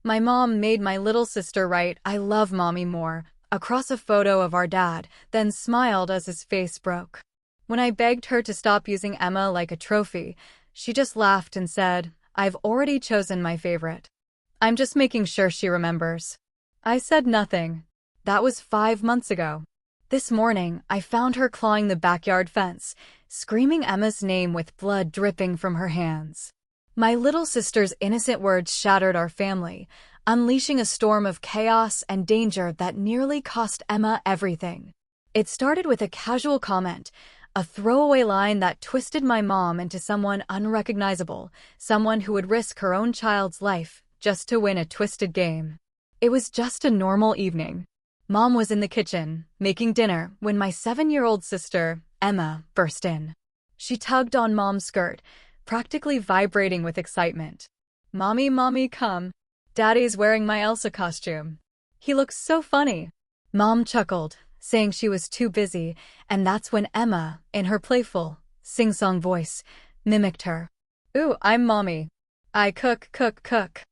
My mom made my little sister write, "I love mommy more," across a photo of our dad, then smiled as his face broke. When I begged her to stop using Emma like a trophy, she just laughed and said, "I've already chosen my favorite. I'm just making sure she remembers." I said nothing. That was 5 months ago. This morning, I found her clawing the backyard fence, screaming Emma's name with blood dripping from her hands. My little sister's innocent words shattered our family, unleashing a storm of chaos and danger that nearly cost Emma everything. It started with a casual comment, a throwaway line that twisted my mom into someone unrecognizable, someone who would risk her own child's life just to win a twisted game. It was just a normal evening. Mom was in the kitchen, making dinner, when my 7-year-old sister, Emma, burst in. She tugged on Mom's skirt, practically vibrating with excitement. "Mommy, mommy, come. Daddy's wearing my Elsa costume. He looks so funny." Mom chuckled, saying she was too busy, and that's when Emma, in her playful, sing-song voice, mimicked her. "Ooh, I'm mommy. I cook, cook, cook.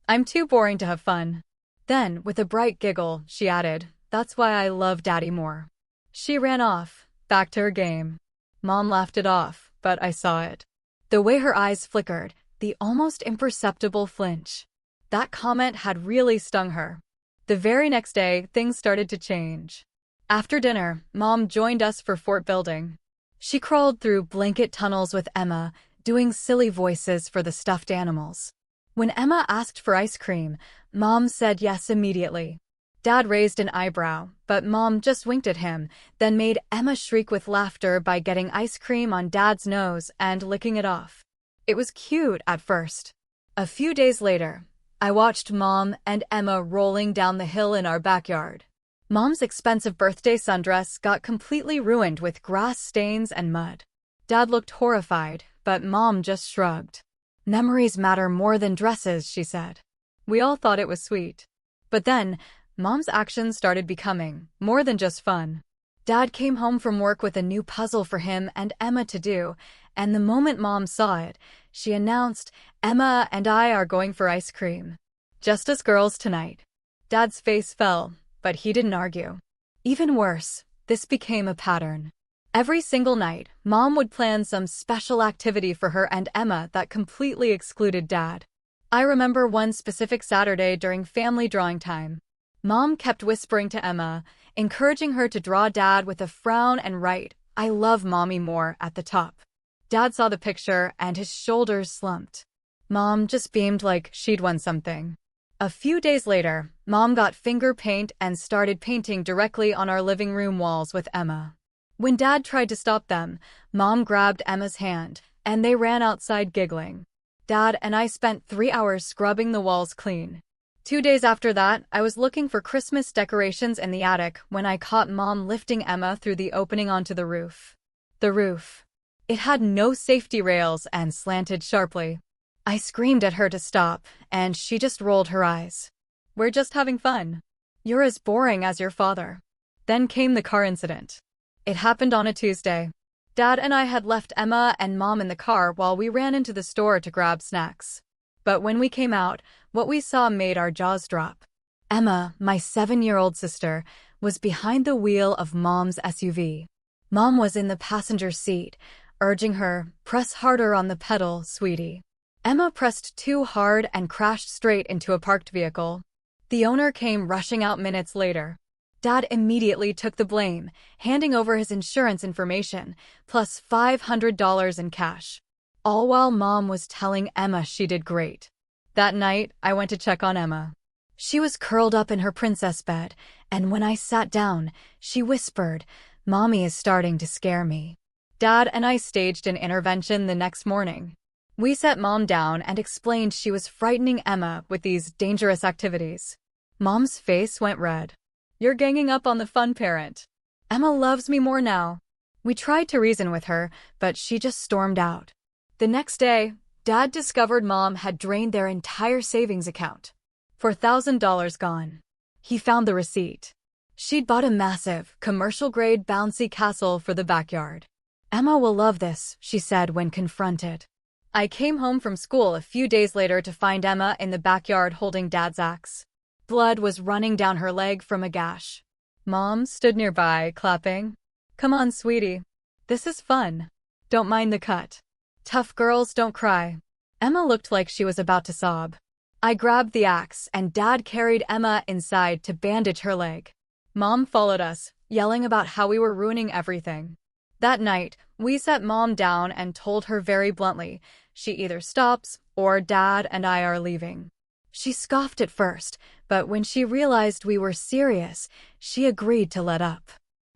I'm too boring to have fun." Then, with a bright giggle, she added, "That's why I love Daddy more." She ran off, back to her game. Mom laughed it off, but I saw it. The way her eyes flickered, the almost imperceptible flinch. That comment had really stung her. The very next day, things started to change. After dinner, Mom joined us for fort building. She crawled through blanket tunnels with Emma, doing silly voices for the stuffed animals. When Emma asked for ice cream, Mom said yes immediately. Dad raised an eyebrow, but Mom just winked at him, then made Emma shriek with laughter by getting ice cream on Dad's nose and licking it off. It was cute at first. A few days later, I watched Mom and Emma rolling down the hill in our backyard. Mom's expensive birthday sundress got completely ruined with grass stains and mud. Dad looked horrified, but Mom just shrugged. "Memories matter more than dresses," she said. We all thought it was sweet. But then, Mom's actions started becoming more than just fun. Dad came home from work with a new puzzle for him and Emma to do, and the moment Mom saw it, she announced, "Emma and I are going for ice cream. Just us girls tonight." Dad's face fell, but he didn't argue. Even worse, this became a pattern. Every single night, Mom would plan some special activity for her and Emma that completely excluded Dad. I remember one specific Saturday during family drawing time. Mom kept whispering to Emma, encouraging her to draw Dad with a frown and write, "I love mommy more," at the top. Dad saw the picture and his shoulders slumped. Mom just beamed like she'd won something. A few days later, Mom got finger paint and started painting directly on our living room walls with Emma. When Dad tried to stop them, Mom grabbed Emma's hand, and they ran outside giggling. Dad and I spent 3 hours scrubbing the walls clean. 2 days after that, I was looking for Christmas decorations in the attic when I caught Mom lifting Emma through the opening onto the roof. The roof. It had no safety rails and slanted sharply. I screamed at her to stop, and she just rolled her eyes. "We're just having fun. You're as boring as your father." Then came the car incident. It happened on a Tuesday. Dad and I had left Emma and Mom in the car while we ran into the store to grab snacks. But when we came out, what we saw made our jaws drop. Emma, my 7-year-old sister, was behind the wheel of Mom's SUV. Mom was in the passenger seat, urging her, "Press harder on the pedal, sweetie." Emma pressed too hard and crashed straight into a parked vehicle. The owner came rushing out minutes later. Dad immediately took the blame, handing over his insurance information, plus $500 in cash. All while Mom was telling Emma she did great. That night, I went to check on Emma. She was curled up in her princess bed, and when I sat down, she whispered, "Mommy is starting to scare me." Dad and I staged an intervention the next morning. We set Mom down and explained she was frightening Emma with these dangerous activities. Mom's face went red. "You're ganging up on the fun parent. Emma loves me more now." We tried to reason with her, but she just stormed out. The next day, Dad discovered Mom had drained their entire savings account. $4,000 gone. He found the receipt. She'd bought a massive, commercial-grade bouncy castle for the backyard. "Emma will love this," she said when confronted. I came home from school a few days later to find Emma in the backyard holding Dad's axe. Blood was running down her leg from a gash. Mom stood nearby, clapping. "Come on, sweetie. This is fun. Don't mind the cut. Tough girls don't cry." Emma looked like she was about to sob. I grabbed the axe, and Dad carried Emma inside to bandage her leg. Mom followed us, yelling about how we were ruining everything. That night, we sat Mom down and told her very bluntly, she either stops or Dad and I are leaving. She scoffed at first, but when she realized we were serious, she agreed to let up.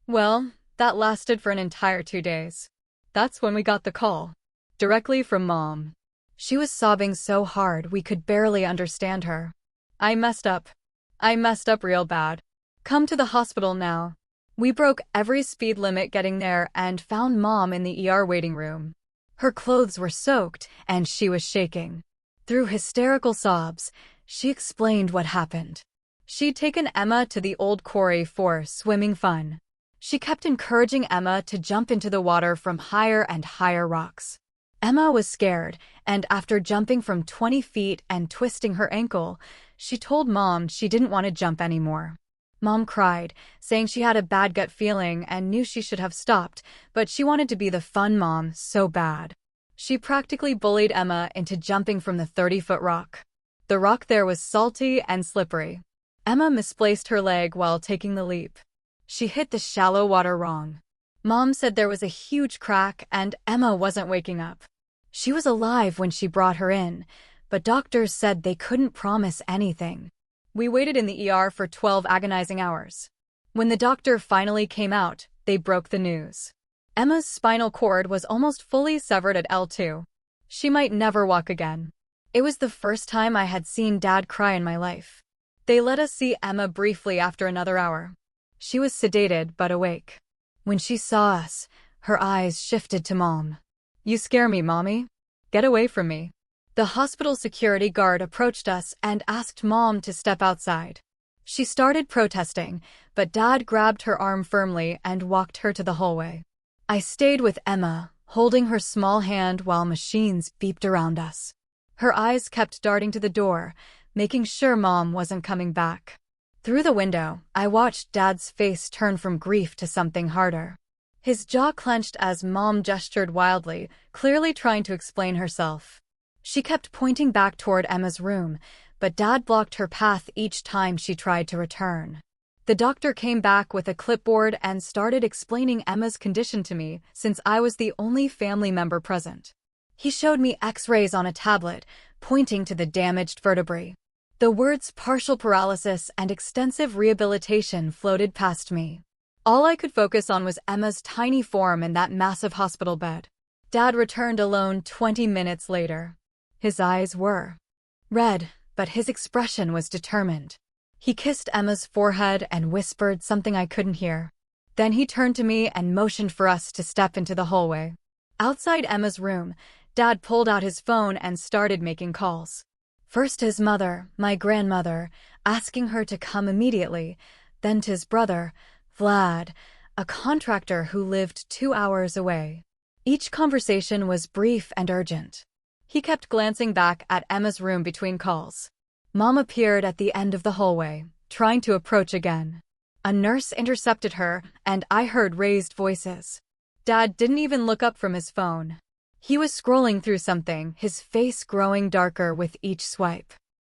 Well, that lasted for an entire 2 days. That's when we got the call. Directly from Mom. She was sobbing so hard we could barely understand her. "I messed up. I messed up real bad. Come to the hospital now." We broke every speed limit getting there and found Mom in the ER waiting room. Her clothes were soaked and she was shaking. Through hysterical sobs, she explained what happened. She'd taken Emma to the old quarry for swimming fun. She kept encouraging Emma to jump into the water from higher and higher rocks. Emma was scared, and after jumping from 20 feet and twisting her ankle, she told Mom she didn't want to jump anymore. Mom cried, saying she had a bad gut feeling and knew she should have stopped, but she wanted to be the fun mom so bad. She practically bullied Emma into jumping from the 30-foot rock. The rock there was salty and slippery. Emma misplaced her leg while taking the leap. She hit the shallow water wrong. Mom said there was a huge crack and Emma wasn't waking up. She was alive when she brought her in, but doctors said they couldn't promise anything. We waited in the ER for 12 agonizing hours. When the doctor finally came out, they broke the news. Emma's spinal cord was almost fully severed at L2. She might never walk again. It was the first time I had seen Dad cry in my life. They let us see Emma briefly after another hour. She was sedated but awake. When she saw us, her eyes shifted to Mom. "You scare me, Mommy. Get away from me." The hospital security guard approached us and asked Mom to step outside. She started protesting, but Dad grabbed her arm firmly and walked her to the hallway. I stayed with Emma, holding her small hand while machines beeped around us. Her eyes kept darting to the door, making sure Mom wasn't coming back. Through the window, I watched Dad's face turn from grief to something harder. His jaw clenched as Mom gestured wildly, clearly trying to explain herself. She kept pointing back toward Emma's room, but Dad blocked her path each time she tried to return. The doctor came back with a clipboard and started explaining Emma's condition to me, since I was the only family member present. He showed me X-rays on a tablet, pointing to the damaged vertebrae. The words partial paralysis and extensive rehabilitation floated past me. All I could focus on was Emma's tiny form in that massive hospital bed. Dad returned alone 20 minutes later. His eyes were red, but his expression was determined. He kissed Emma's forehead and whispered something I couldn't hear. Then he turned to me and motioned for us to step into the hallway. Outside Emma's room, Dad pulled out his phone and started making calls. First to his mother, my grandmother, asking her to come immediately, then to his brother, Vlad, a contractor who lived 2 hours away. Each conversation was brief and urgent. He kept glancing back at Emma's room between calls. Mom appeared at the end of the hallway, trying to approach again. A nurse intercepted her, and I heard raised voices. Dad didn't even look up from his phone. He was scrolling through something, his face growing darker with each swipe.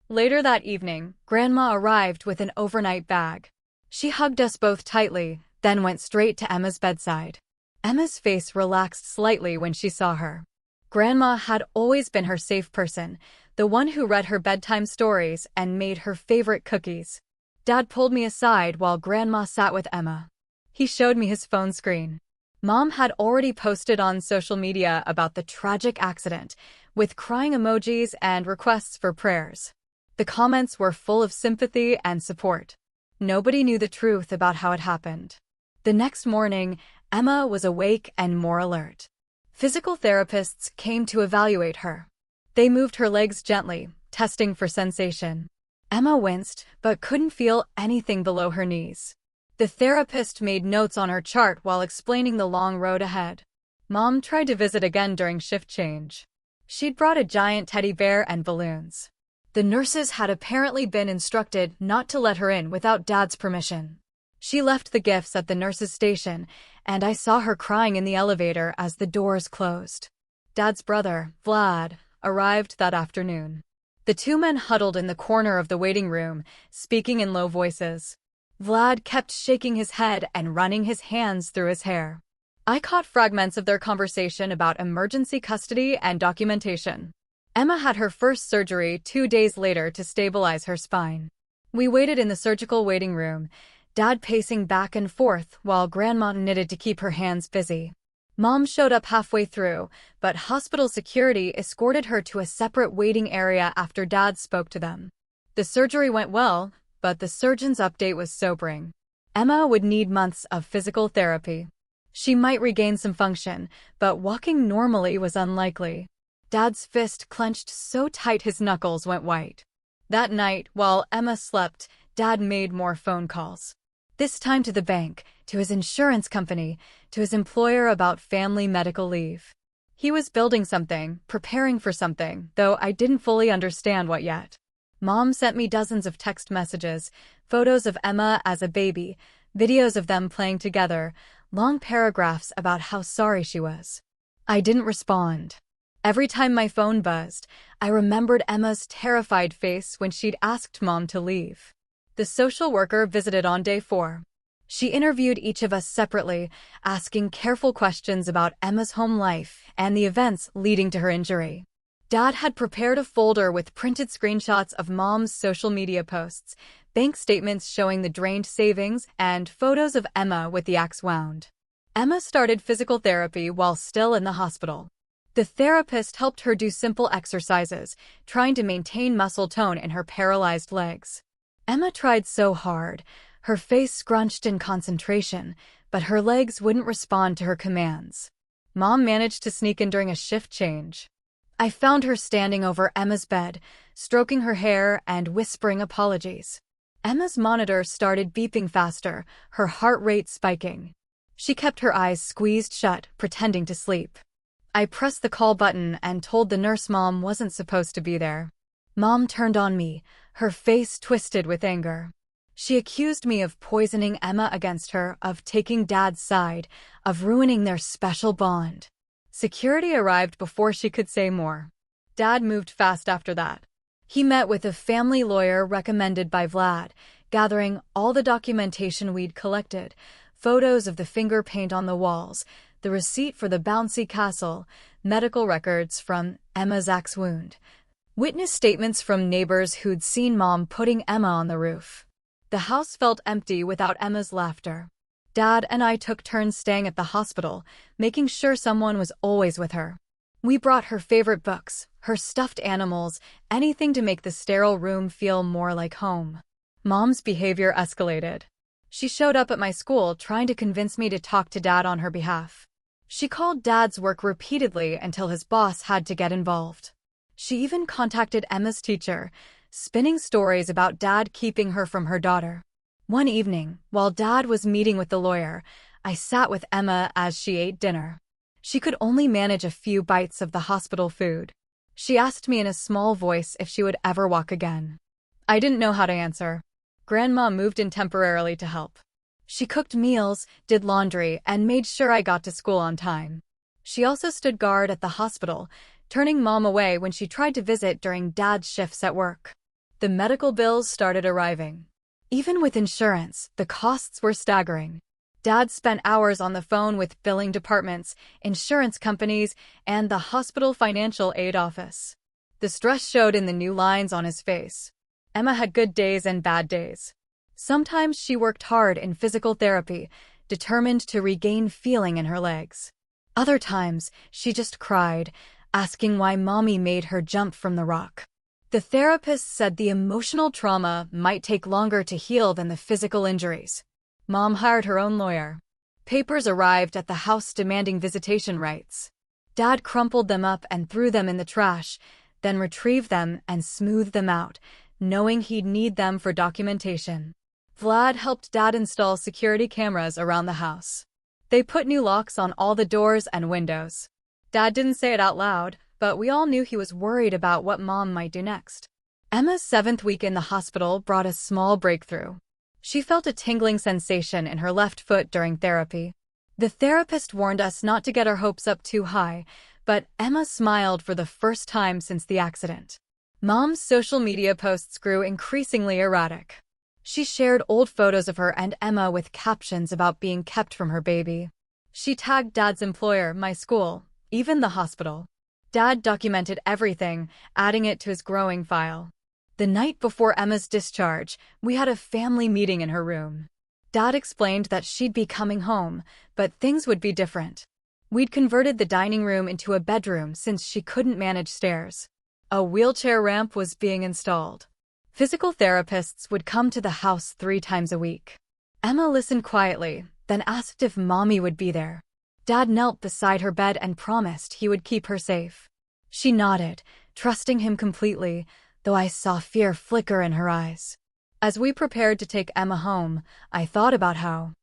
Later that evening, Grandma arrived with an overnight bag. She hugged us both tightly, then went straight to Emma's bedside. Emma's face relaxed slightly when she saw her. Grandma had always been her safe person, the one who read her bedtime stories and made her favorite cookies. Dad pulled me aside while Grandma sat with Emma. He showed me his phone screen. Mom had already posted on social media about the tragic accident, with crying emojis and requests for prayers. The comments were full of sympathy and support. Nobody knew the truth about how it happened. The next morning, Emma was awake and more alert. Physical therapists came to evaluate her. They moved her legs gently, testing for sensation. Emma winced, but couldn't feel anything below her knees. The therapist made notes on her chart while explaining the long road ahead. Mom tried to visit again during shift change. She'd brought a giant teddy bear and balloons. The nurses had apparently been instructed not to let her in without Dad's permission. She left the gifts at the nurse's station, and I saw her crying in the elevator as the doors closed. Dad's brother, Vlad, arrived that afternoon. The two men huddled in the corner of the waiting room, speaking in low voices. Vlad kept shaking his head and running his hands through his hair. I caught fragments of their conversation about emergency custody and documentation. Emma had her first surgery 2 days later to stabilize her spine. We waited in the surgical waiting room, Dad pacing back and forth while Grandma knitted to keep her hands busy. Mom showed up halfway through, but hospital security escorted her to a separate waiting area after Dad spoke to them. The surgery went well, but the surgeon's update was sobering. Emma would need months of physical therapy. She might regain some function, but walking normally was unlikely. Dad's fist clenched so tight his knuckles went white. That night, while Emma slept, Dad made more phone calls. This time to the bank, to his insurance company, to his employer about family medical leave. He was building something, preparing for something, though I didn't fully understand what yet. Mom sent me dozens of text messages, photos of Emma as a baby, videos of them playing together, long paragraphs about how sorry she was. I didn't respond. Every time my phone buzzed, I remembered Emma's terrified face when she'd asked Mom to leave. The social worker visited on day 4. She interviewed each of us separately, asking careful questions about Emma's home life and the events leading to her injury. Dad had prepared a folder with printed screenshots of Mom's social media posts, bank statements showing the drained savings, and photos of Emma with the axe wound. Emma started physical therapy while still in the hospital. The therapist helped her do simple exercises, trying to maintain muscle tone in her paralyzed legs. Emma tried so hard, her face scrunched in concentration, but her legs wouldn't respond to her commands. Mom managed to sneak in during a shift change. I found her standing over Emma's bed, stroking her hair and whispering apologies. Emma's monitor started beeping faster, her heart rate spiking. She kept her eyes squeezed shut, pretending to sleep. I pressed the call button and told the nurse Mom wasn't supposed to be there. Mom turned on me, her face twisted with anger. She accused me of poisoning Emma against her, of taking Dad's side, of ruining their special bond. Security arrived before she could say more. Dad moved fast after that. He met with a family lawyer recommended by Vlad, gathering all the documentation we'd collected, photos of the finger paint on the walls, the receipt for the bouncy castle, medical records from Emma's axe wound, witness statements from neighbors who'd seen Mom putting Emma on the roof. The house felt empty without Emma's laughter. Dad and I took turns staying at the hospital, making sure someone was always with her. We brought her favorite books, her stuffed animals, anything to make the sterile room feel more like home. Mom's behavior escalated. She showed up at my school trying to convince me to talk to Dad on her behalf. She called Dad's work repeatedly until his boss had to get involved. She even contacted Emma's teacher, spinning stories about Dad keeping her from her daughter. One evening, while Dad was meeting with the lawyer, I sat with Emma as she ate dinner. She could only manage a few bites of the hospital food. She asked me in a small voice if she would ever walk again. I didn't know how to answer. Grandma moved in temporarily to help. She cooked meals, did laundry, and made sure I got to school on time. She also stood guard at the hospital, turning Mom away when she tried to visit during Dad's shifts at work. The medical bills started arriving. Even with insurance, the costs were staggering. Dad spent hours on the phone with billing departments, insurance companies, and the hospital financial aid office. The stress showed in the new lines on his face. Emma had good days and bad days. Sometimes she worked hard in physical therapy, determined to regain feeling in her legs. Other times, she just cried, asking why Mommy made her jump from the rock. The therapist said the emotional trauma might take longer to heal than the physical injuries. Mom hired her own lawyer. Papers arrived at the house demanding visitation rights. Dad crumpled them up and threw them in the trash, then retrieved them and smoothed them out, knowing he'd need them for documentation. Vlad helped Dad install security cameras around the house. They put new locks on all the doors and windows. Dad didn't say it out loud, but we all knew he was worried about what Mom might do next. Emma's 7th week in the hospital brought a small breakthrough. She felt a tingling sensation in her left foot during therapy. The therapist warned us not to get our hopes up too high, but Emma smiled for the first time since the accident. Mom's social media posts grew increasingly erratic. She shared old photos of her and Emma with captions about being kept from her baby. She tagged Dad's employer, my school, even the hospital. Dad documented everything, adding it to his growing file. The night before Emma's discharge, we had a family meeting in her room. Dad explained that she'd be coming home, but things would be different. We'd converted the dining room into a bedroom since she couldn't manage stairs. A wheelchair ramp was being installed. Physical therapists would come to the house 3 times a week. Emma listened quietly, then asked if Mommy would be there. Dad knelt beside her bed and promised he would keep her safe. She nodded, trusting him completely, though I saw fear flicker in her eyes. As we prepared to take Emma home, I thought about how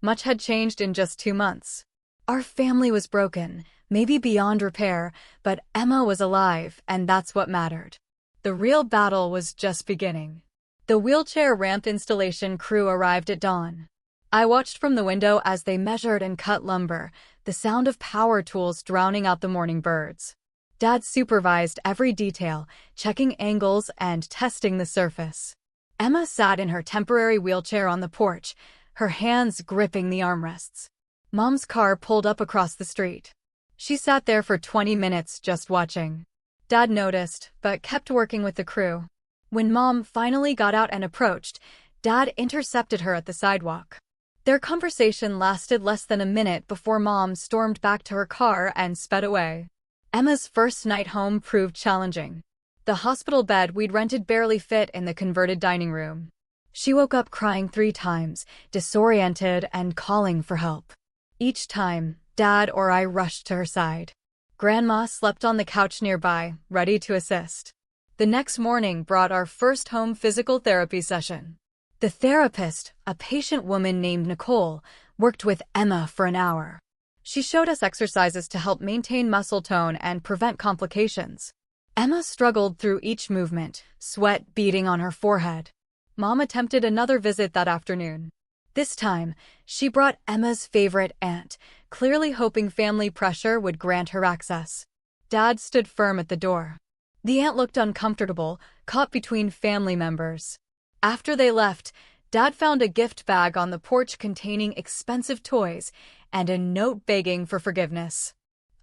much had changed in just 2 months. Our family was broken, maybe beyond repair, but Emma was alive, and that's what mattered. The real battle was just beginning. The wheelchair ramp installation crew arrived at dawn. I watched from the window as they measured and cut lumber, the sound of power tools drowning out the morning birds. Dad supervised every detail, checking angles and testing the surface. Emma sat in her temporary wheelchair on the porch, her hands gripping the armrests. Mom's car pulled up across the street. She sat there for 20 minutes just watching. Dad noticed, but kept working with the crew. When Mom finally got out and approached, Dad intercepted her at the sidewalk. Their conversation lasted less than a minute before Mom stormed back to her car and sped away. Emma's first night home proved challenging. The hospital bed we'd rented barely fit in the converted dining room. She woke up crying 3 times, disoriented and calling for help. Each time, Dad or I rushed to her side. Grandma slept on the couch nearby, ready to assist. The next morning brought our first home physical therapy session. The therapist, a patient woman named Nicole, worked with Emma for an hour. She showed us exercises to help maintain muscle tone and prevent complications. Emma struggled through each movement, sweat beading on her forehead. Mom attempted another visit that afternoon. This time, she brought Emma's favorite aunt, clearly hoping family pressure would grant her access. Dad stood firm at the door. The aunt looked uncomfortable, caught between family members. After they left, Dad found a gift bag on the porch containing expensive toys and a note begging for forgiveness.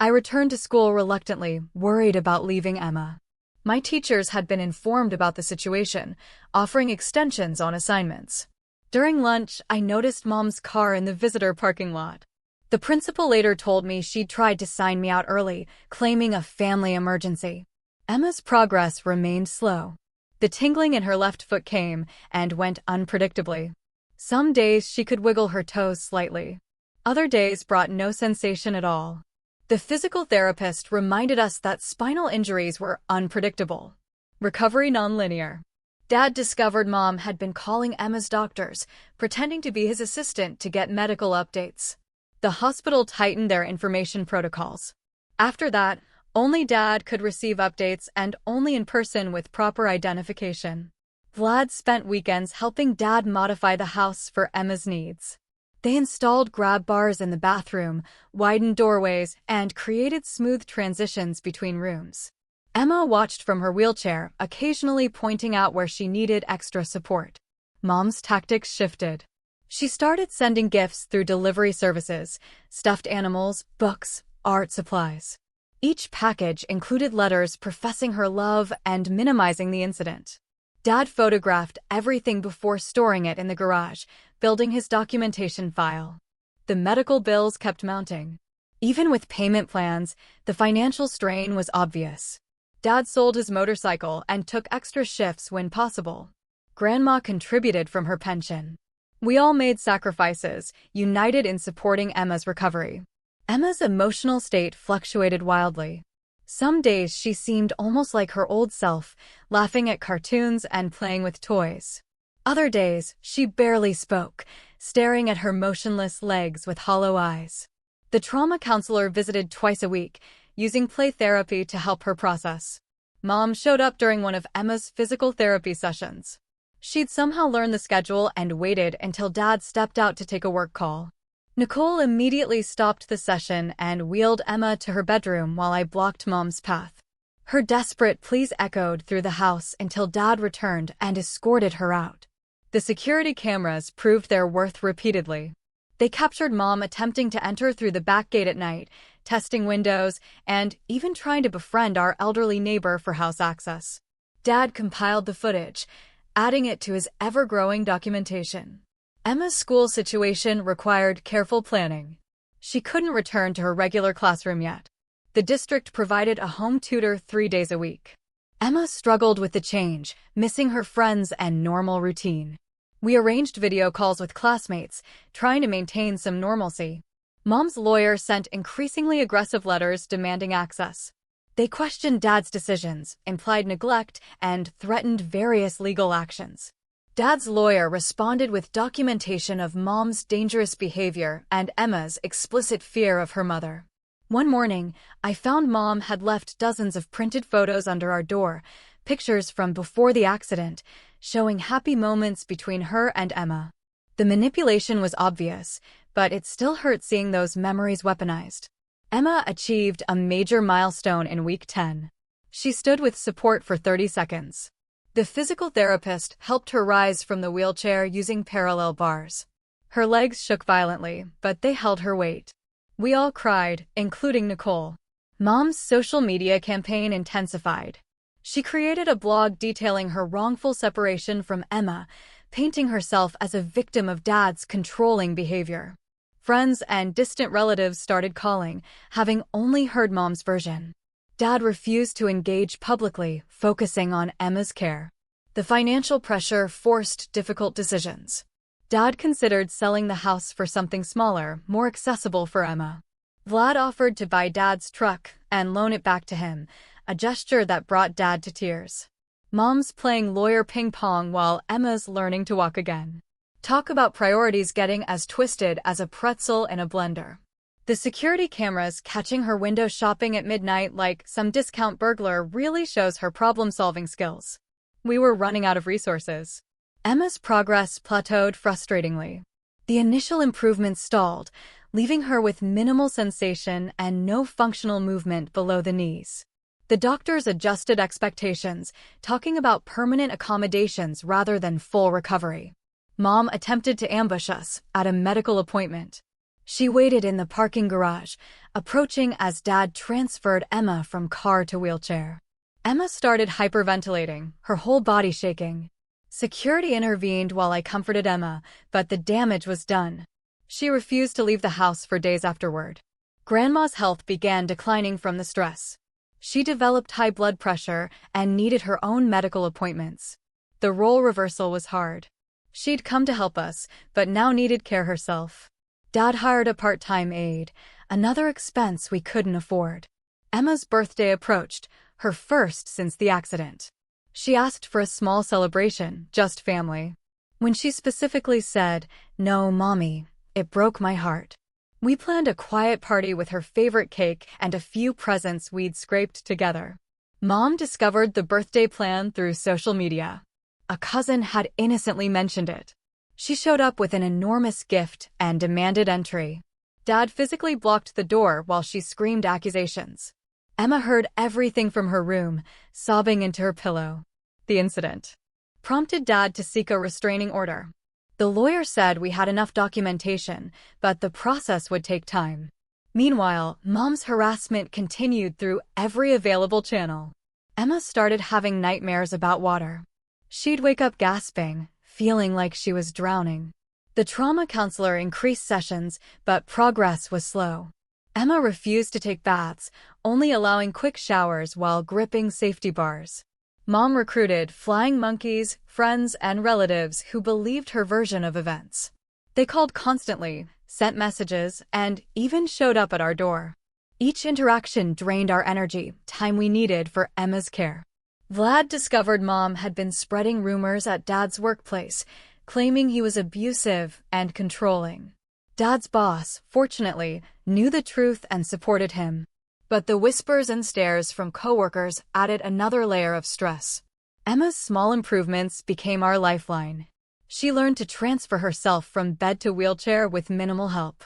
I returned to school reluctantly, worried about leaving Emma. My teachers had been informed about the situation, offering extensions on assignments. During lunch, I noticed Mom's car in the visitor parking lot. The principal later told me she'd tried to sign me out early, claiming a family emergency. Emma's progress remained slow. The tingling in her left foot came and went unpredictably. Some days she could wiggle her toes slightly. Other days brought no sensation at all. The physical therapist reminded us that spinal injuries were unpredictable. Recovery nonlinear. Dad discovered Mom had been calling Emma's doctors, pretending to be his assistant to get medical updates. The hospital tightened their information protocols. After that, only Dad could receive updates and only in person with proper identification. Vlad spent weekends helping Dad modify the house for Emma's needs. They installed grab bars in the bathroom, widened doorways, and created smooth transitions between rooms. Emma watched from her wheelchair, occasionally pointing out where she needed extra support. Mom's tactics shifted. She started sending gifts through delivery services, stuffed animals, books, art supplies. Each package included letters professing her love and minimizing the incident. Dad photographed everything before storing it in the garage, building his documentation file. The medical bills kept mounting. Even with payment plans, the financial strain was obvious. Dad sold his motorcycle and took extra shifts when possible. Grandma contributed from her pension. We all made sacrifices, united in supporting Emma's recovery. Emma's emotional state fluctuated wildly. Some days she seemed almost like her old self, laughing at cartoons and playing with toys. Other days, she barely spoke, staring at her motionless legs with hollow eyes. The trauma counselor visited twice a week, using play therapy to help her process. Mom showed up during one of Emma's physical therapy sessions. She'd somehow learned the schedule and waited until Dad stepped out to take a work call. Nicole immediately stopped the session and wheeled Emma to her bedroom while I blocked Mom's path. Her desperate pleas echoed through the house until Dad returned and escorted her out. The security cameras proved their worth repeatedly. They captured Mom attempting to enter through the back gate at night, testing windows, and even trying to befriend our elderly neighbor for house access. Dad compiled the footage, adding it to his ever-growing documentation. Emma's school situation required careful planning. She couldn't return to her regular classroom yet. The district provided a home tutor 3 days a week. Emma struggled with the change, missing her friends and normal routine. We arranged video calls with classmates, trying to maintain some normalcy. Mom's lawyer sent increasingly aggressive letters demanding access. They questioned Dad's decisions, implied neglect, and threatened various legal actions. Dad's lawyer responded with documentation of Mom's dangerous behavior and Emma's explicit fear of her mother. One morning, I found Mom had left dozens of printed photos under our door, pictures from before the accident, showing happy moments between her and Emma. The manipulation was obvious, but it still hurt seeing those memories weaponized. Emma achieved a major milestone in week 10. She stood with support for 30 seconds. The physical therapist helped her rise from the wheelchair using parallel bars. Her legs shook violently, but they held her weight. We all cried, including Nicole. Mom's social media campaign intensified. She created a blog detailing her wrongful separation from Emma, painting herself as a victim of Dad's controlling behavior. Friends and distant relatives started calling, having only heard Mom's version. Dad refused to engage publicly, focusing on Emma's care. The financial pressure forced difficult decisions. Dad considered selling the house for something smaller, more accessible for Emma. Vlad offered to buy Dad's truck and loan it back to him, a gesture that brought Dad to tears. Mom's playing lawyer ping-pong while Emma's learning to walk again. Talk about priorities getting as twisted as a pretzel in a blender. The security cameras catching her window shopping at midnight like some discount burglar really shows her problem-solving skills. We were running out of resources. Emma's progress plateaued frustratingly. The initial improvements stalled, leaving her with minimal sensation and no functional movement below the knees. The doctors adjusted expectations, talking about permanent accommodations rather than full recovery. Mom attempted to ambush us at a medical appointment. She waited in the parking garage, approaching as Dad transferred Emma from car to wheelchair. Emma started hyperventilating, her whole body shaking. Security intervened while I comforted Emma, but the damage was done. She refused to leave the house for days afterward. Grandma's health began declining from the stress. She developed high blood pressure and needed her own medical appointments. The role reversal was hard. She'd come to help us, but now needed care herself. Dad hired a part-time aide, another expense we couldn't afford. Emma's birthday approached, her first since the accident. She asked for a small celebration, just family. When she specifically said, "No, Mommy," it broke my heart. We planned a quiet party with her favorite cake and a few presents we'd scraped together. Mom discovered the birthday plan through social media. A cousin had innocently mentioned it. She showed up with an enormous gift and demanded entry. Dad physically blocked the door while she screamed accusations. Emma heard everything from her room, sobbing into her pillow. The incident prompted Dad to seek a restraining order. The lawyer said we had enough documentation, but the process would take time. Meanwhile, Mom's harassment continued through every available channel. Emma started having nightmares about water. She'd wake up gasping, feeling like she was drowning. The trauma counselor increased sessions, but progress was slow. Emma refused to take baths, only allowing quick showers while gripping safety bars. Mom recruited flying monkeys, friends, and relatives who believed her version of events. They called constantly, sent messages, and even showed up at our door. Each interaction drained our energy, time we needed for Emma's care. Vlad discovered Mom had been spreading rumors at Dad's workplace, claiming he was abusive and controlling. Dad's boss, fortunately, knew the truth and supported him. But the whispers and stares from coworkers added another layer of stress. Emma's small improvements became our lifeline. She learned to transfer herself from bed to wheelchair with minimal help.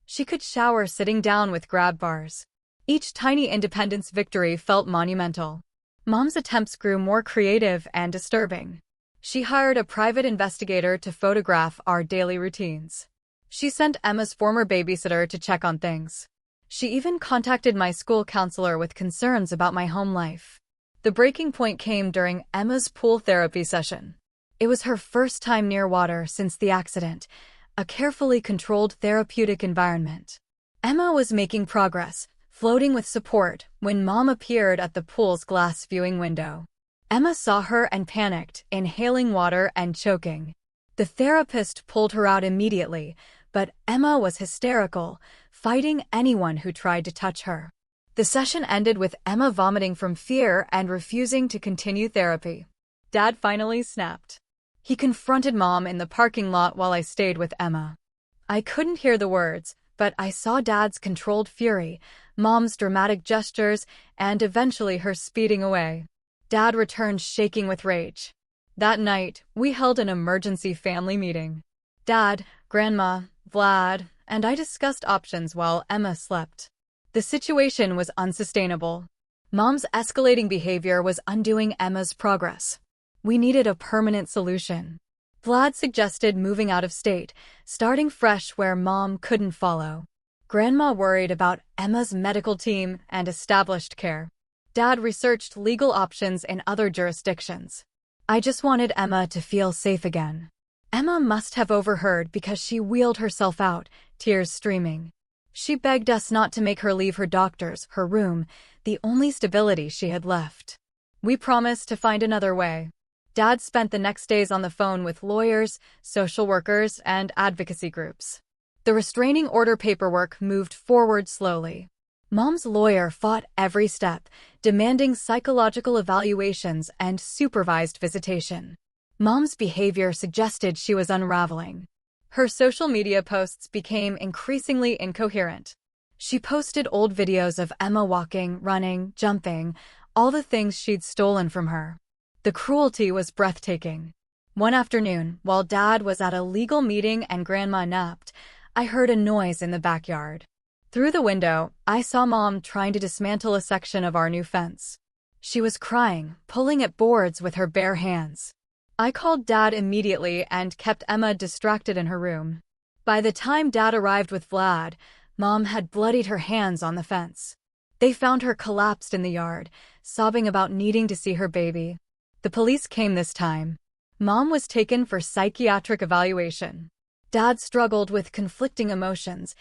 She could shower sitting down with grab bars. Each tiny independence victory felt monumental. Mom's attempts grew more creative and disturbing. She hired a private investigator to photograph our daily routines. She sent Emma's former babysitter to check on things. She even contacted my school counselor with concerns about my home life. The breaking point came during Emma's pool therapy session. It was her first time near water since the accident, a carefully controlled therapeutic environment. Emma was making progress, floating with support, when Mom appeared at the pool's glass viewing window. Emma saw her and panicked, inhaling water and choking. The therapist pulled her out immediately, but Emma was hysterical, fighting anyone who tried to touch her. The session ended with Emma vomiting from fear and refusing to continue therapy. Dad finally snapped. He confronted Mom in the parking lot while I stayed with Emma. I couldn't hear the words, but I saw Dad's controlled fury, Mom's dramatic gestures, and eventually her speeding away. Dad returned shaking with rage. That night, we held an emergency family meeting. Dad, Grandma, Vlad, and I discussed options while Emma slept. The situation was unsustainable. Mom's escalating behavior was undoing Emma's progress. We needed a permanent solution. Vlad suggested moving out of state, starting fresh where Mom couldn't follow. Grandma worried about Emma's medical team and established care. Dad researched legal options in other jurisdictions. I just wanted Emma to feel safe again. Emma must have overheard because she wheeled herself out, tears streaming. She begged us not to make her leave her doctors, her room, the only stability she had left. We promised to find another way. Dad spent the next days on the phone with lawyers, social workers, and advocacy groups. The restraining order paperwork moved forward slowly. Mom's lawyer fought every step, demanding psychological evaluations and supervised visitation. Mom's behavior suggested she was unraveling. Her social media posts became increasingly incoherent. She posted old videos of Emma walking, running, jumping, all the things she'd stolen from her. The cruelty was breathtaking. One afternoon, while Dad was at a legal meeting and Grandma napped, I heard a noise in the backyard. Through the window, I saw Mom trying to dismantle a section of our new fence. She was crying, pulling at boards with her bare hands. I called Dad immediately and kept Emma distracted in her room. By the time Dad arrived with Vlad, Mom had bloodied her hands on the fence. They found her collapsed in the yard, sobbing about needing to see her baby. The police came this time. Mom was taken for psychiatric evaluation. Dad struggled with conflicting emotions,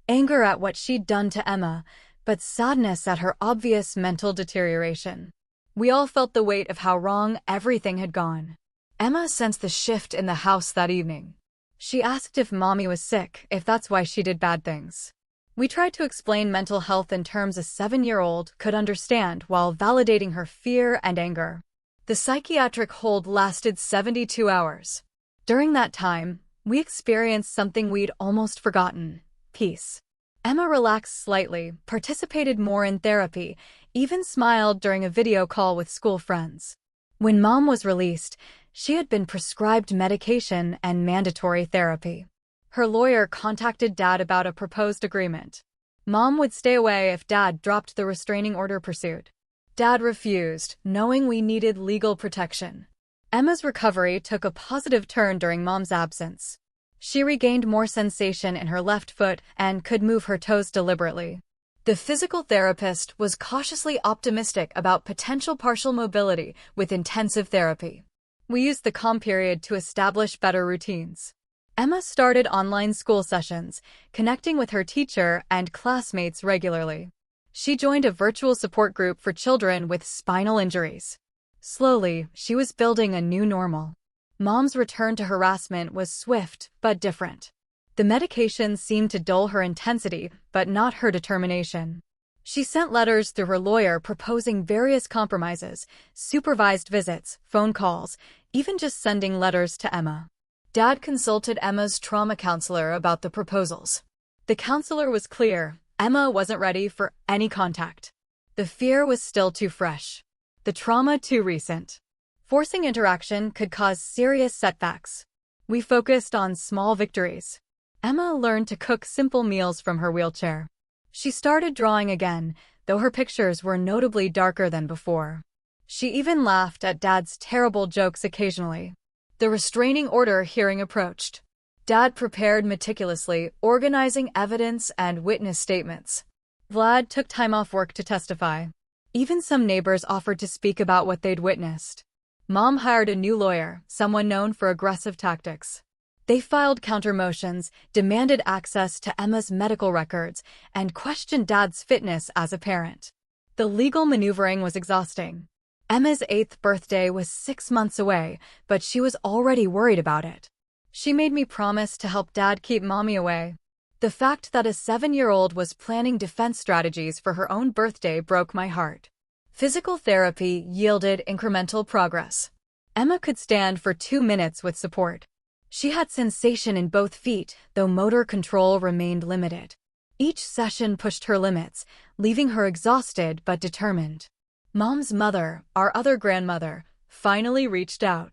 anger at what she'd done to Emma, but sadness at her obvious mental deterioration. We all felt the weight of how wrong everything had gone. Emma sensed the shift in the house that evening. She asked if Mommy was sick, if that's why she did bad things. We tried to explain mental health in terms a 7-year-old could understand while validating her fear and anger. The psychiatric hold lasted 72 hours. During that time, we experienced something we'd almost forgotten: peace. Emma relaxed slightly, participated more in therapy, even smiled during a video call with school friends. When Mom was released, she had been prescribed medication and mandatory therapy. Her lawyer contacted Dad about a proposed agreement. Mom would stay away if Dad dropped the restraining order pursuit. Dad refused, knowing we needed legal protection. Emma's recovery took a positive turn during Mom's absence. She regained more sensation in her left foot and could move her toes deliberately. The physical therapist was cautiously optimistic about potential partial mobility with intensive therapy. We used the calm period to establish better routines. Emma started online school sessions, connecting with her teacher and classmates regularly. She joined a virtual support group for children with spinal injuries. Slowly, she was building a new normal. Mom's return to harassment was swift but different. The medication seemed to dull her intensity, but not her determination. She sent letters through her lawyer proposing various compromises, supervised visits, phone calls, even just sending letters to Emma. Dad consulted Emma's trauma counselor about the proposals. The counselor was clear: Emma wasn't ready for any contact. The fear was still too fresh. The trauma too recent. Forcing interaction could cause serious setbacks. We focused on small victories. Emma learned to cook simple meals from her wheelchair. She started drawing again, though her pictures were notably darker than before. She even laughed at Dad's terrible jokes occasionally. The restraining order hearing approached. Dad prepared meticulously, organizing evidence and witness statements. Vlad took time off work to testify. Even some neighbors offered to speak about what they'd witnessed. Mom hired a new lawyer, someone known for aggressive tactics. They filed counter motions, demanded access to Emma's medical records, and questioned Dad's fitness as a parent. The legal maneuvering was exhausting. Emma's 8th birthday was 6 months away, but she was already worried about it. She made me promise to help Dad keep Mommy away. The fact that a 7-year-old was planning defense strategies for her own birthday broke my heart. Physical therapy yielded incremental progress. Emma could stand for 2 minutes with support. She had sensation in both feet, though motor control remained limited. Each session pushed her limits, leaving her exhausted but determined. Mom's mother, our other grandmother, finally reached out.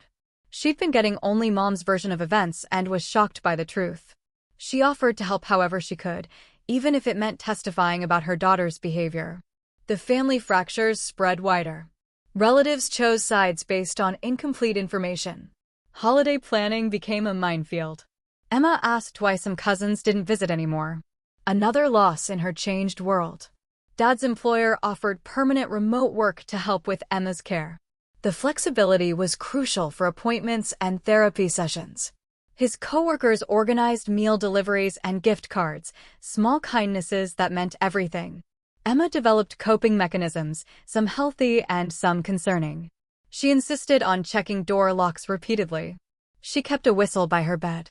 She'd been getting only Mom's version of events and was shocked by the truth. She offered to help however she could, even if it meant testifying about her daughter's behavior. The family fractures spread wider. Relatives chose sides based on incomplete information. Holiday planning became a minefield. Emma asked why some cousins didn't visit anymore. Another loss in her changed world. Dad's employer offered permanent remote work to help with Emma's care. The flexibility was crucial for appointments and therapy sessions. His coworkers organized meal deliveries and gift cards, small kindnesses that meant everything. Emma developed coping mechanisms, some healthy and some concerning. She insisted on checking door locks repeatedly. She kept a whistle by her bed.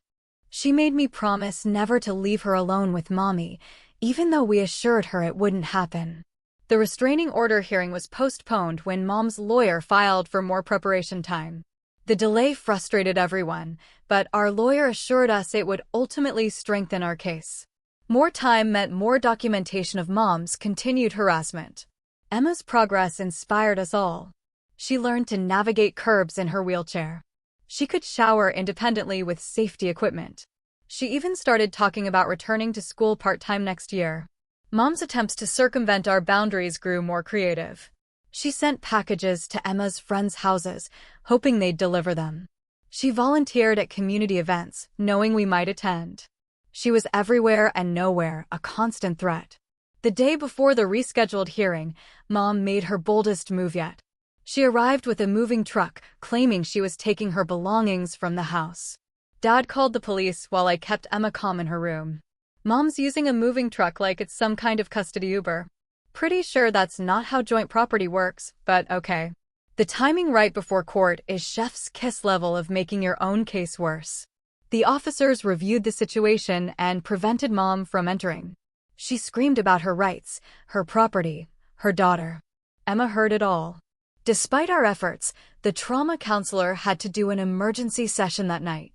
She made me promise never to leave her alone with Mommy, even though we assured her it wouldn't happen. The restraining order hearing was postponed when Mom's lawyer filed for more preparation time. The delay frustrated everyone, but our lawyer assured us it would ultimately strengthen our case. More time meant more documentation of Mom's continued harassment. Emma's progress inspired us all. She learned to navigate curbs in her wheelchair. She could shower independently with safety equipment. She even started talking about returning to school part-time next year. Mom's attempts to circumvent our boundaries grew more creative. She sent packages to Emma's friends' houses, hoping they'd deliver them. She volunteered at community events, knowing we might attend. She was everywhere and nowhere, a constant threat. The day before the rescheduled hearing, Mom made her boldest move yet. She arrived with a moving truck, claiming she was taking her belongings from the house. Dad called the police while I kept Emma calm in her room. Mom's using a moving truck like it's some kind of custody Uber. Pretty sure that's not how joint property works, but okay. The timing right before court is chef's kiss level of making your own case worse. The officers reviewed the situation and prevented Mom from entering. She screamed about her rights, her property, her daughter. Emma heard it all. Despite our efforts, the trauma counselor had to do an emergency session that night.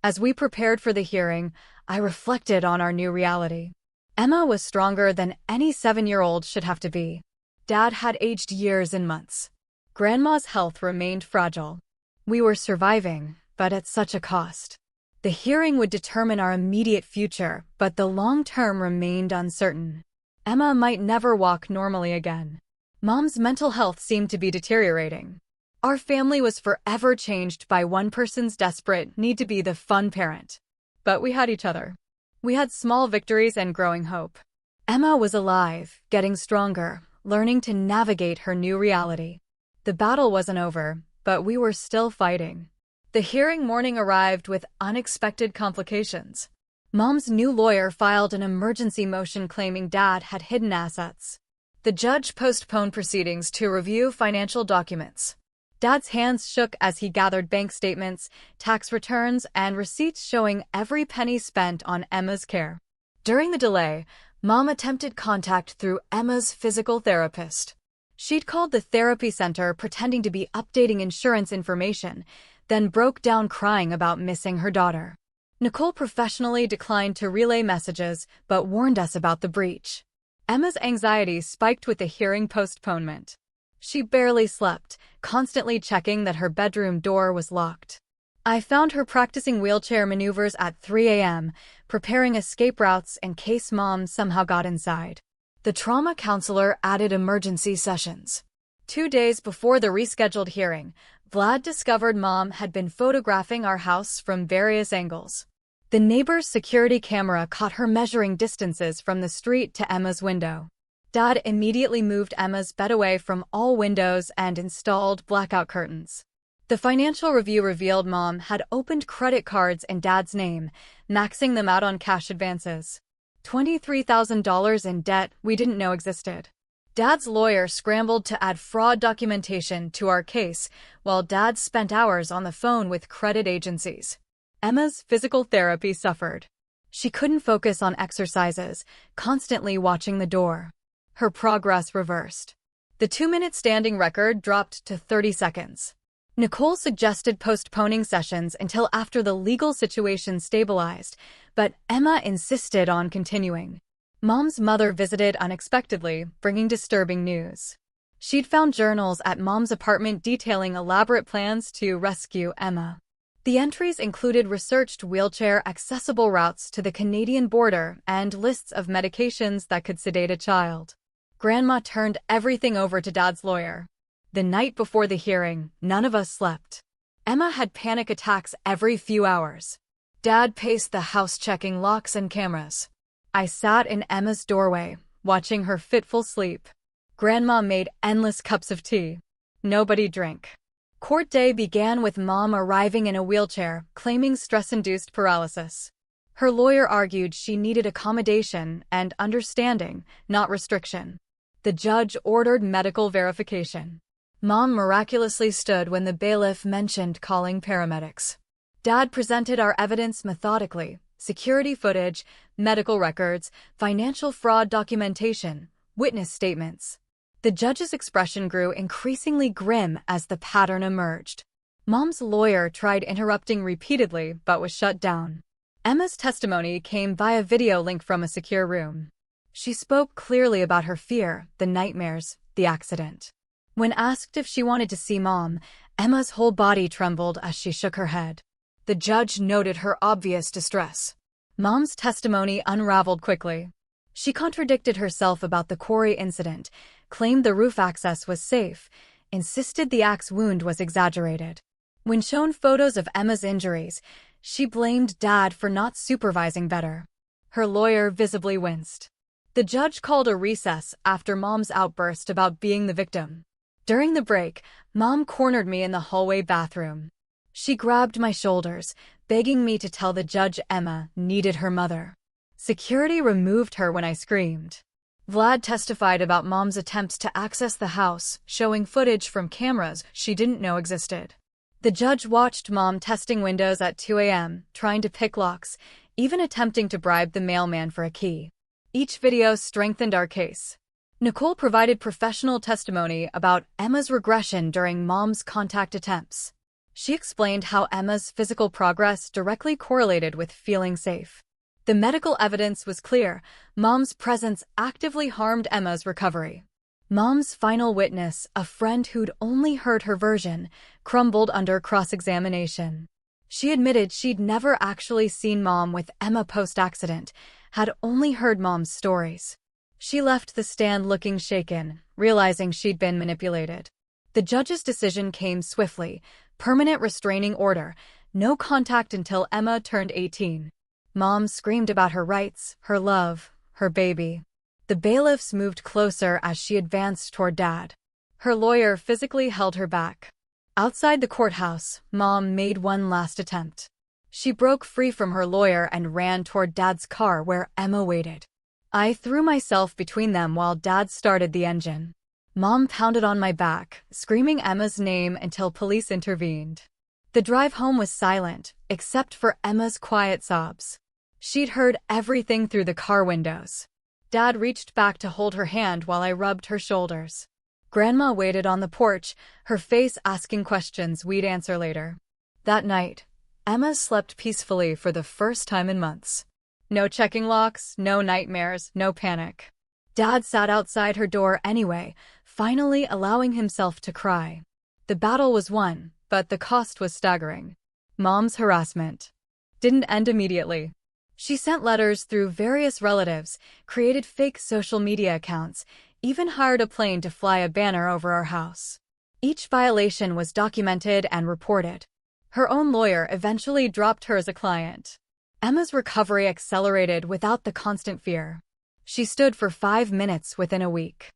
As we prepared for the hearing, I reflected on our new reality. Emma was stronger than any 7-year-old should have to be. Dad had aged years and months. Grandma's health remained fragile. We were surviving, but at such a cost. The hearing would determine our immediate future, but the long term remained uncertain. Emma might never walk normally again. Mom's mental health seemed to be deteriorating. Our family was forever changed by one person's desperate need to be the fun parent. But we had each other. We had small victories and growing hope. Emma was alive, getting stronger, learning to navigate her new reality. The battle wasn't over, but we were still fighting. The hearing morning arrived with unexpected complications. Mom's new lawyer filed an emergency motion claiming Dad had hidden assets. The judge postponed proceedings to review financial documents. Dad's hands shook as he gathered bank statements, tax returns, and receipts showing every penny spent on Emma's care. During the delay, Mom attempted contact through Emma's physical therapist. She'd called the therapy center pretending to be updating insurance information, then broke down crying about missing her daughter. Nicole professionally declined to relay messages, but warned us about the breach. Emma's anxiety spiked with the hearing postponement. She barely slept, constantly checking that her bedroom door was locked. I found her practicing wheelchair maneuvers at 3 a.m., preparing escape routes in case Mom somehow got inside. The trauma counselor added emergency sessions. 2 days before the rescheduled hearing, Vlad discovered Mom had been photographing our house from various angles. The neighbor's security camera caught her measuring distances from the street to Emma's window. Dad immediately moved Emma's bed away from all windows and installed blackout curtains. The financial review revealed Mom had opened credit cards in Dad's name, maxing them out on cash advances. $23,000 in debt we didn't know existed. Dad's lawyer scrambled to add fraud documentation to our case, while Dad spent hours on the phone with credit agencies. Emma's physical therapy suffered. She couldn't focus on exercises, constantly watching the door. Her progress reversed. The 2-minute standing record dropped to 30 seconds. Nicole suggested postponing sessions until after the legal situation stabilized, but Emma insisted on continuing. Mom's mother visited unexpectedly, bringing disturbing news. She'd found journals at Mom's apartment detailing elaborate plans to rescue Emma. The entries included researched wheelchair-accessible routes to the Canadian border and lists of medications that could sedate a child. Grandma turned everything over to Dad's lawyer. The night before the hearing, none of us slept. Emma had panic attacks every few hours. Dad paced the house checking locks and cameras. I sat in Emma's doorway, watching her fitful sleep. Grandma made endless cups of tea. Nobody drank. Court day began with Mom arriving in a wheelchair, claiming stress-induced paralysis. Her lawyer argued she needed accommodation and understanding, not restriction. The judge ordered medical verification. Mom miraculously stood when the bailiff mentioned calling paramedics. Dad presented our evidence methodically: security footage, medical records, financial fraud documentation, witness statements. The judge's expression grew increasingly grim as the pattern emerged. Mom's lawyer tried interrupting repeatedly but was shut down. Emma's testimony came via video link from a secure room. She spoke clearly about her fear, the nightmares, the accident. When asked if she wanted to see Mom, Emma's whole body trembled as she shook her head. The judge noted her obvious distress. Mom's testimony unraveled quickly. She contradicted herself about the quarry incident, claimed the roof access was safe, insisted the axe wound was exaggerated. When shown photos of Emma's injuries, she blamed Dad for not supervising better. Her lawyer visibly winced. The judge called a recess after Mom's outburst about being the victim. During the break, Mom cornered me in the hallway bathroom. She grabbed my shoulders, begging me to tell the judge Emma needed her mother. Security removed her when I screamed. Vlad testified about Mom's attempts to access the house, showing footage from cameras she didn't know existed. The judge watched Mom testing windows at 2 a.m., trying to pick locks, even attempting to bribe the mailman for a key. Each video strengthened our case. Nicole provided professional testimony about Emma's regression during Mom's contact attempts. She explained how Emma's physical progress directly correlated with feeling safe. The medical evidence was clear: Mom's presence actively harmed Emma's recovery. Mom's final witness, a friend who'd only heard her version, crumbled under cross-examination. She admitted she'd never actually seen Mom with Emma post-accident, had only heard Mom's stories. She left the stand looking shaken, realizing she'd been manipulated. The judge's decision came swiftly: permanent restraining order, no contact until Emma turned 18. Mom screamed about her rights, her love, her baby. The bailiffs moved closer as she advanced toward Dad. Her lawyer physically held her back. Outside the courthouse, Mom made one last attempt. She broke free from her lawyer and ran toward Dad's car where Emma waited. I threw myself between them while Dad started the engine. Mom pounded on my back, screaming Emma's name until police intervened. The drive home was silent, except for Emma's quiet sobs. She'd heard everything through the car windows. Dad reached back to hold her hand while I rubbed her shoulders. Grandma waited on the porch, her face asking questions we'd answer later. That night, Emma slept peacefully for the first time in months. No checking locks, no nightmares, no panic. Dad sat outside her door anyway, finally allowing himself to cry. The battle was won, but the cost was staggering. Mom's harassment didn't end immediately. She sent letters through various relatives, created fake social media accounts, even hired a plane to fly a banner over our house. Each violation was documented and reported. Her own lawyer eventually dropped her as a client. Emma's recovery accelerated without the constant fear. She stood for 5 minutes within a week.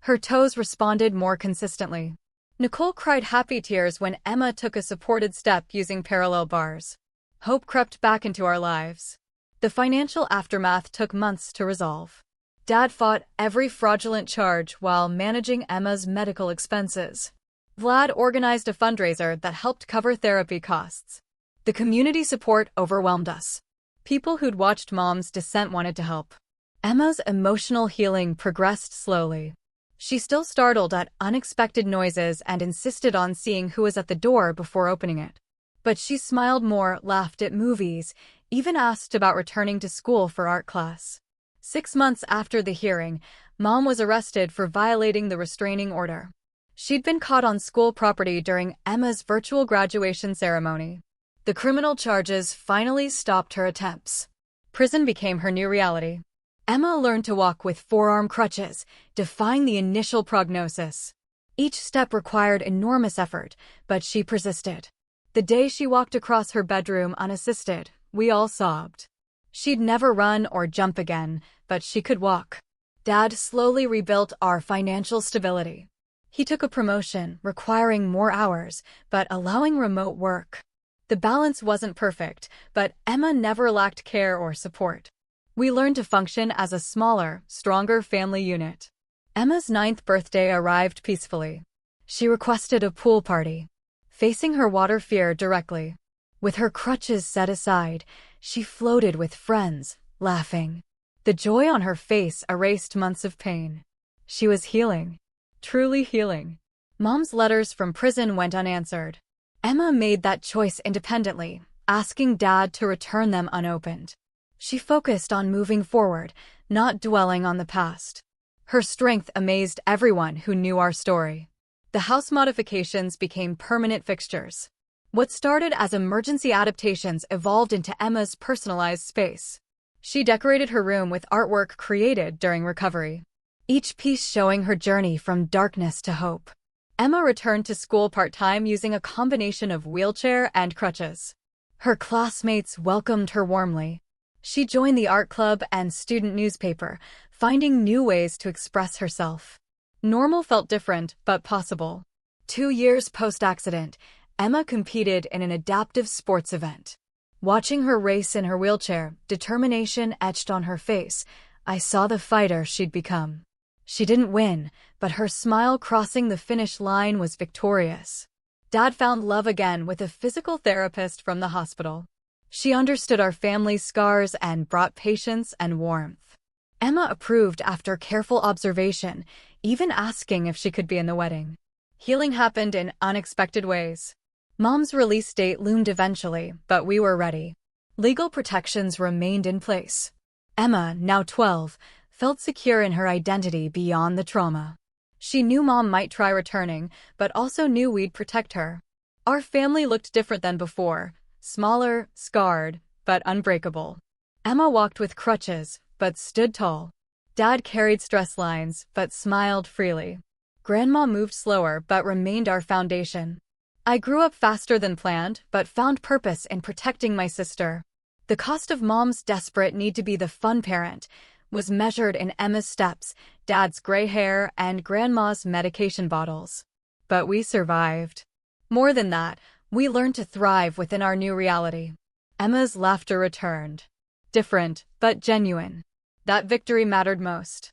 Her toes responded more consistently. Nicole cried happy tears when Emma took a supported step using parallel bars. Hope crept back into our lives. The financial aftermath took months to resolve. Dad fought every fraudulent charge while managing Emma's medical expenses. Vlad organized a fundraiser that helped cover therapy costs. The community support overwhelmed us. People who'd watched Mom's descent wanted to help. Emma's emotional healing progressed slowly. She still startled at unexpected noises and insisted on seeing who was at the door before opening it. But she smiled more, laughed at movies, even asked about returning to school for art class. 6 months after the hearing, Mom was arrested for violating the restraining order. She'd been caught on school property during Emma's virtual graduation ceremony. The criminal charges finally stopped her attempts. Prison became her new reality. Emma learned to walk with forearm crutches, defying the initial prognosis. Each step required enormous effort, but she persisted. The day she walked across her bedroom unassisted, we all sobbed. She'd never run or jump again, but she could walk. Dad slowly rebuilt our financial stability. He took a promotion, requiring more hours, but allowing remote work. The balance wasn't perfect, but Emma never lacked care or support. We learned to function as a smaller, stronger family unit. Emma's 9th birthday arrived peacefully. She requested a pool party, facing her water fear directly. With her crutches set aside, she floated with friends, laughing. The joy on her face erased months of pain. She was healing. Truly healing. Mom's letters from prison went unanswered. Emma made that choice independently, asking Dad to return them unopened. She focused on moving forward, not dwelling on the past. Her strength amazed everyone who knew our story. The house modifications became permanent fixtures. What started as emergency adaptations evolved into Emma's personalized space. She decorated her room with artwork created during recovery, each piece showing her journey from darkness to hope. Emma returned to school part-time using a combination of wheelchair and crutches. Her classmates welcomed her warmly. She joined the art club and student newspaper, finding new ways to express herself. Normal felt different, but possible. 2 years post-accident, Emma competed in an adaptive sports event. Watching her race in her wheelchair, determination etched on her face, I saw the fighter she'd become. She didn't win, but her smile crossing the finish line was victorious. Dad found love again with a physical therapist from the hospital. She understood our family's scars and brought patience and warmth. Emma approved after careful observation, even asking if she could be in the wedding. Healing happened in unexpected ways. Mom's release date loomed eventually, but we were ready. Legal protections remained in place. Emma, now 12, felt secure in her identity beyond the trauma. She knew Mom might try returning, but also knew we'd protect her. Our family looked different than before, smaller, scarred, but unbreakable. Emma walked with crutches, but stood tall. Dad carried stress lines, but smiled freely. Grandma moved slower, but remained our foundation. I grew up faster than planned, but found purpose in protecting my sister. The cost of Mom's desperate need to be the fun parent was measured in Emma's steps, Dad's gray hair, and Grandma's medication bottles. But we survived. More than that, we learned to thrive within our new reality. Emma's laughter returned. Different, but genuine. That victory mattered most.